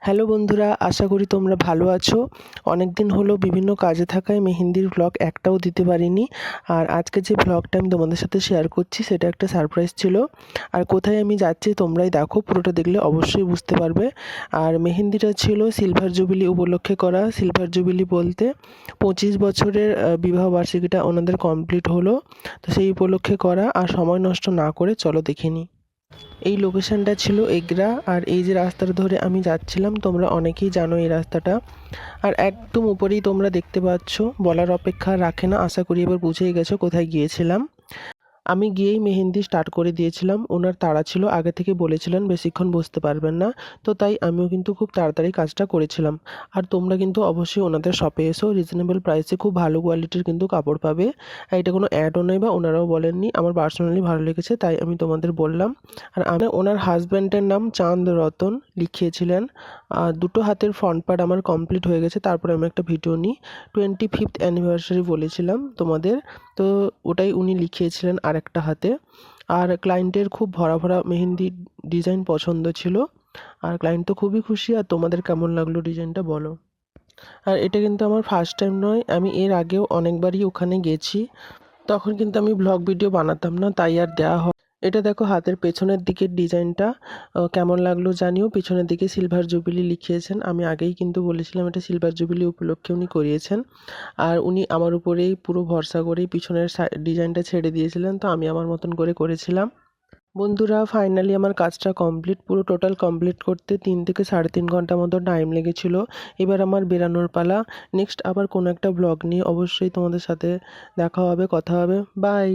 Hello বন্ধুরা, আশা করি তোমরা ভালো আছো। অনেক দিন হলো বিভিন্ন কাজে থাকায় মেহেন্দির ভ্লগ একটাও দিতে পারিনি। আর আজকে যে ভ্লগটা আমি তোমাদের সাথে শেয়ার করছি সেটা একটা সারপ্রাইজ ছিল। আর কোথায় আমি যাচ্ছি তোমরাই দেখো, পুরোটা দেখলে অবশ্যই বুঝতে পারবে। আর মেহেন্দিটা ছিল সিলভার জুবিলি উপলক্ষে করা। সিলভার জুবিলি বলতে 25 বছরের বিবাহ বার্ষিকীটা ওনাদের কমপ্লিট হলো, তো সেই উপলক্ষে করা। আর সময় নষ্ট না করে চলো দেখে নিই। এই লোকেশনটা ছিল এগরা। আর এই যে রাস্তাটা ধরে আমি যাচ্ছিলাম, তোমরা অনেকেই জানো এই রাস্তাটা। আর একদম উপরেই তোমরা দেখতে পাচ্ছ, বলার অপেক্ষা রাখে না, আশা করি এবার বুঝেই গেছো কোথায় গিয়েছিলাম। আমি গিয়েই মেহেন্দি স্টার্ট করে দিয়েছিলাম। ওনার তাড়া ছিল, আগে থেকে বলেছিলেন বেশিক্ষণ বসতে পারবেন না, তো তাই আমিও কিন্তু খুব তাড়াতাড়ি কাজটা করেছিলাম। আর তোমরা কিন্তু অবশ্যই ওনাদের শপে এসো, রিজনেবল প্রাইসে খুব ভালো কোয়ালিটির কিন্তু কাপড় পাবে। আর এটা কোনো অ্যাডও নয় বা ওনারাও বলেননি, আমার পার্সোনালি ভালো লেগেছে তাই আমি তোমাদের বললাম। আর আমি ওনার হাজব্যান্ডের নাম চাঁদ রতন লিখিয়েছিলেন। আর দুটো হাতের ফ্রন্ট পার্ট আমার কমপ্লিট হয়ে গেছে। তারপরে আমি একটা ভিডিও নিই, 25th অ্যানিভার্সারি বলেছিলাম তোমাদের, তো ওটাই উনি লিখিয়েছিলেন আরেকটা হাতে। আর ক্লায়েন্টের খুব ভরা ভরা মেহেন্দি ডিজাইন পছন্দ ছিল। আর ক্লায়েন্ট তো খুবই খুশি। আর তোমাদের কেমন লাগলো ডিজাইনটা বলো। আর এটা কিন্তু আমার ফার্স্ট টাইম নয়, আমি এর আগেও অনেকবারই ওখানে গেছি। তখন কিন্তু আমি ব্লগ ভিডিও বানাতাম না, তাই আর দেওয়া হয়। এটা দেখো হাতের পেছনের দিকের ডিজাইনটা কেমন লাগলো জানিও। পেছনের দিকে সিলভার জুবিলি লিখিয়েছেন। আমি আগেই কিন্তু বলেছিলাম এটা সিলভার জুবিলি উপলক্ষে উনি করিয়েছেন। আর উনি আমার উপরেই পুরো ভরসা করেই পিছনের ডিজাইনটা ছেড়ে দিয়েছিলেন, তো আমি আমার মতন করে করেছিলাম। বন্ধুরা, ফাইনালি আমার কাজটা কমপ্লিট। পুরো টোটাল কমপ্লিট করতে 3 থেকে 3.5 ঘন্টা মতো টাইম লেগেছিল। এবার আমার বেরানোর পালা। নেক্সট আবার কোনো একটা ব্লগ নিয়ে অবশ্যই তোমাদের সাথে দেখা হবে, কথা হবে। বাই।